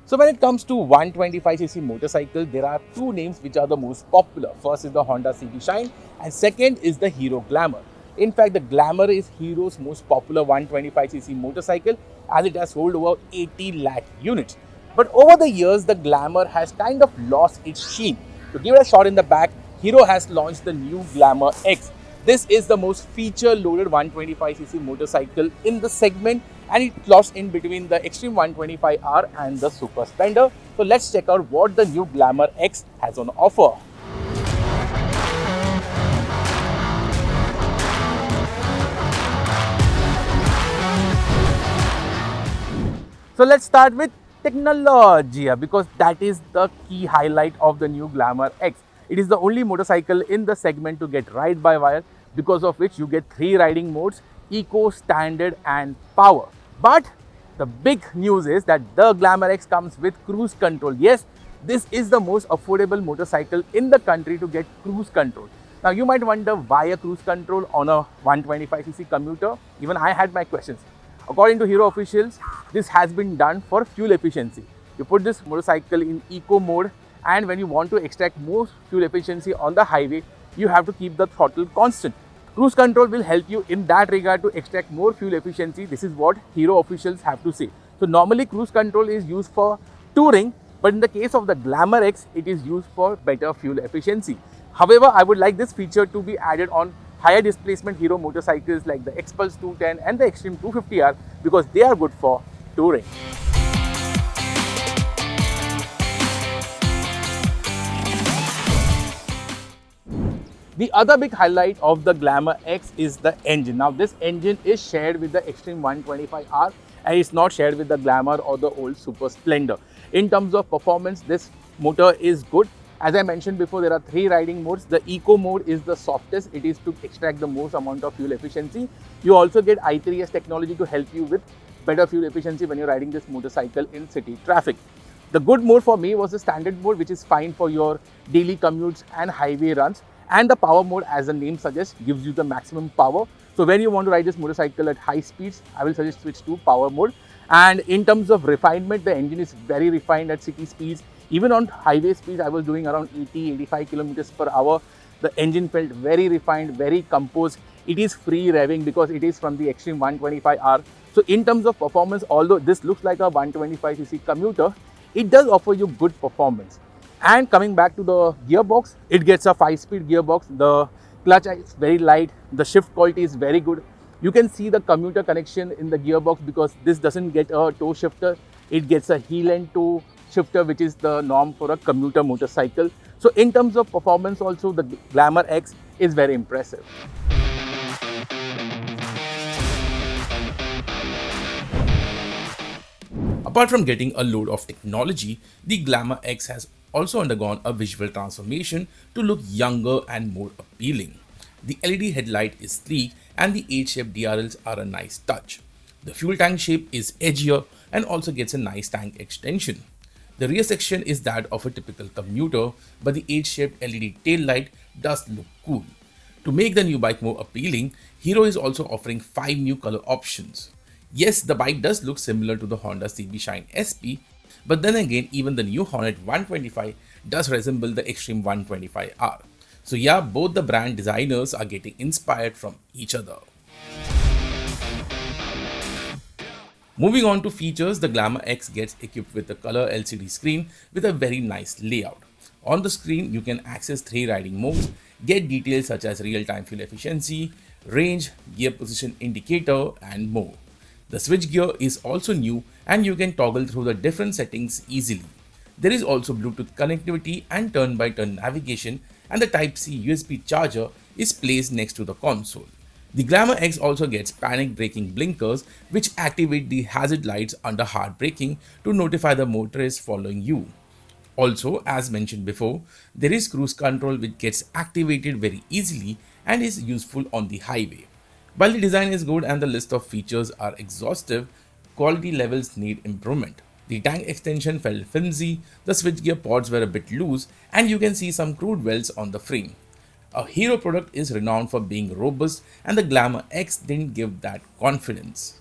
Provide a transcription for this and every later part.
So when it comes to 125cc motorcycle, there are two names which are the most popular. First is the Honda CB Shine and second is the Hero Glamour. In fact, the Glamour is Hero's most popular 125cc motorcycle as it has sold over 80 lakh units. But over the years, the Glamour has kind of lost its sheen. To give it a shot in the back, Hero has launched the new Glamour X. This is the most feature-loaded 125cc motorcycle in the segment and it's lost in between the Extreme 125R and the Super Splendor. So let's check out what the new Glamour X has on offer. So let's start with technology because that is the key highlight of the new Glamour X. It is the only motorcycle in the segment to get ride-by-wire, because of which you get 3 riding modes: Eco, Standard and Power. But the big news is that the Glamour X comes with cruise control. Yes, this is the most affordable motorcycle in the country to get cruise control. Now you might wonder why a cruise control on a 125cc commuter. Even I had my questions. According to Hero officials, this has been done for fuel efficiency. You put this motorcycle in eco mode, and when you want to extract more fuel efficiency on the highway, you have to keep the throttle constant. Cruise control will help you in that regard to extract more fuel efficiency. This is what Hero officials have to say. So normally cruise control is used for touring, but in the case of the Glamour X, it is used for better fuel efficiency. However, I would like this feature to be added on higher displacement Hero motorcycles like the X-Pulse 210 and the Extreme 250R because they are good for touring. The other big highlight of the Glamour X is the engine. Now this engine is shared with the Extreme 125R and it's not shared with the Glamour or the old Super Splendor. In terms of performance, this motor is good. As I mentioned before, there are 3 riding modes. The Eco mode is the softest. It is to extract the most amount of fuel efficiency. You also get i3S technology to help you with better fuel efficiency when you're riding this motorcycle in city traffic. The good mode for me was the standard mode, which is fine for your daily commutes and highway runs. And the power mode, as the name suggests, gives you the maximum power. So when you want to ride this motorcycle at high speeds, I will suggest switch to power mode. And in terms of refinement, the engine is very refined at city speeds. Even on highway speeds, I was doing around 80-85 kilometers per hour. The engine felt very refined, very composed. It is free revving because it is from the Extreme 125R. So in terms of performance, although this looks like a 125cc commuter, it does offer you good performance. And coming back to the gearbox, it gets a 5-speed gearbox. The clutch is very light. The shift quality is very good. You can see the commuter connection in the gearbox because this doesn't get a toe shifter. It gets a heel and toe shifter, which is the norm for a commuter motorcycle. So in terms of performance also, the Glamour X is very impressive. Apart from getting a load of technology, the Glamour X has also undergone a visual transformation to look younger and more appealing. The LED headlight is sleek and the 8-shaped DRLs are a nice touch. The fuel tank shape is edgier and also gets a nice tank extension. The rear section is that of a typical commuter, but the 8-shaped LED tail light does look cool. To make the new bike more appealing, Hero is also offering 5 new color options. Yes, the bike does look similar to the Honda CB Shine SP, but then again, even the new Hornet 125 does resemble the Extreme 125R. So yeah, both the brand designers are getting inspired from each other. Moving on to features, the Glamour X gets equipped with a color LCD screen with a very nice layout. On the screen, you can access 3 riding modes, get details such as real-time fuel efficiency, range, gear position indicator, and more. The switch gear is also new and you can toggle through the different settings easily. There is also Bluetooth connectivity and turn-by-turn navigation, and the Type-C USB charger is placed next to the console. The Glamour X also gets panic braking blinkers which activate the hazard lights under hard braking to notify the motorist following you. Also, as mentioned before, there is cruise control which gets activated very easily and is useful on the highway. While the design is good and the list of features are exhaustive, quality levels need improvement. The tank extension felt flimsy, the switchgear pods were a bit loose, and you can see some crude welds on the frame. A Hero product is renowned for being robust, and the Glamour X didn't give that confidence.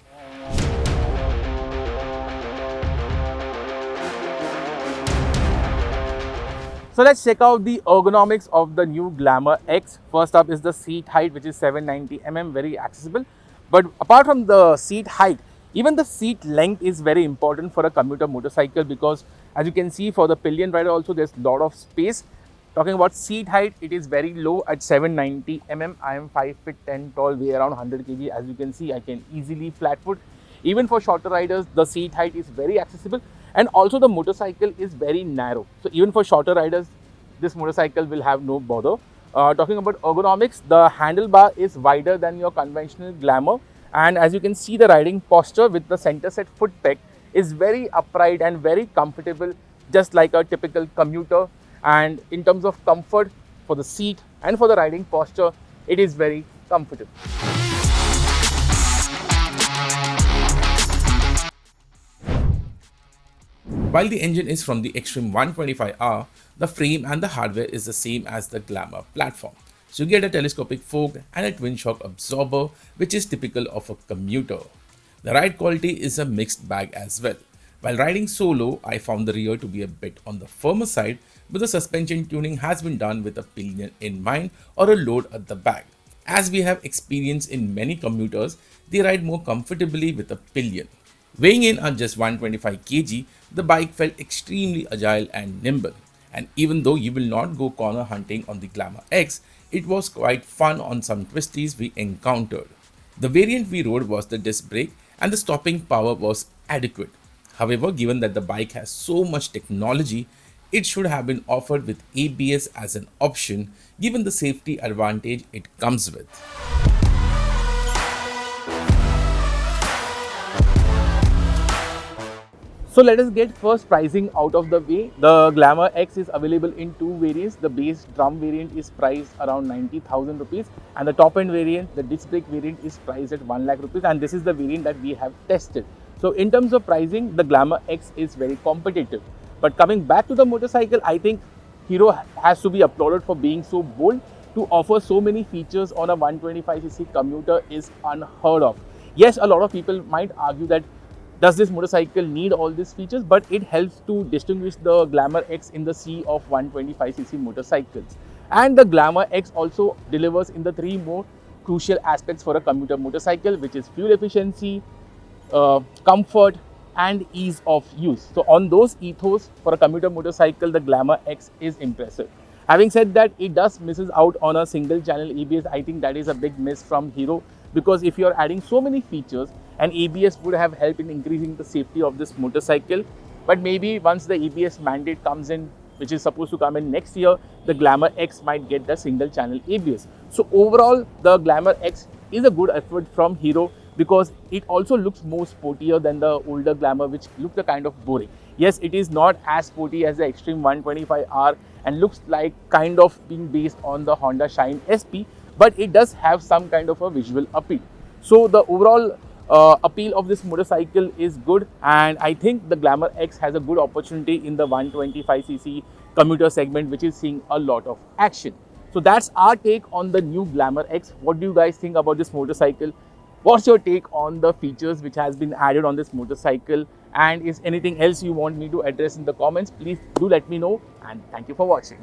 So let's check out the ergonomics of the new Glamour X. First up is the seat height, which is 790 mm, very accessible. But apart from the seat height, even the seat length is very important for a commuter motorcycle, because as you can see, for the pillion rider also there's a lot of space. Talking about seat height, it is very low at 790 mm. I am 5 feet 10 tall, weigh around 100 kg. As you can see, I can easily flat foot. Even for shorter riders, the seat height is very accessible, and also the motorcycle is very narrow. So even for shorter riders, this motorcycle will have no bother. Talking about ergonomics, the handlebar is wider than your conventional Glamour, and as you can see, the riding posture with the center set foot peg is very upright and very comfortable, just like a typical commuter. And in terms of comfort for the seat and for the riding posture, it is very comfortable. While the engine is from the Extreme 125R, the frame and the hardware is the same as the Glamour platform. So you get a telescopic fork and a twin shock absorber, which is typical of a commuter. The ride quality is a mixed bag as well. While riding solo, I found the rear to be a bit on the firmer side, but the suspension tuning has been done with a pillion in mind or a load at the back. As we have experience in many commuters, they ride more comfortably with a pillion. Weighing in at just 125 kg, the bike felt extremely agile and nimble. And even though you will not go corner hunting on the Glamour X, it was quite fun on some twisties we encountered. The variant we rode was the disc brake, and the stopping power was adequate. However, given that the bike has so much technology, it should have been offered with ABS as an option, given the safety advantage it comes with. So let us get first pricing out of the way. The Glamour X is available in two variants. The base drum variant is priced around 90,000 rupees, and the top end variant, the disc brake variant, is priced at 1 lakh rupees, and this is the variant that we have tested. So in terms of pricing, the Glamour X is very competitive. But coming back to the motorcycle, I think Hero has to be applauded for being so bold to offer so many features on a 125cc commuter is unheard of. Yes, a lot of people might argue that does this motorcycle need all these features, but it helps to distinguish the Glamour X in the sea of 125cc motorcycles. And the Glamour X also delivers in the three more crucial aspects for a commuter motorcycle, which is fuel efficiency, comfort, and ease of use. So on those ethos, for a commuter motorcycle, the Glamour X is impressive. Having said that, it does misses out on a single channel ABS. I think that is a big miss from Hero, because if you are adding so many features, and ABS would have helped in increasing the safety of this motorcycle. But maybe once the ABS mandate comes in, which is supposed to come in next year, the Glamour X might get the single channel ABS. So overall, the Glamour X is a good effort from Hero, because it also looks more sportier than the older Glamour, which looked a kind of boring. Yes, it is not as sporty as the Extreme 125R and looks like kind of being based on the Honda Shine SP, but it does have some kind of a visual appeal. So the overall appeal of this motorcycle is good, and I think the Glamour X has a good opportunity in the 125cc commuter segment, which is seeing a lot of action. So that's our take on the new Glamour X. What do you guys think about this motorcycle? What's your take on the features which has been added on this motorcycle? And is anything else you want me to address in the comments? Please do let me know, and thank you for watching.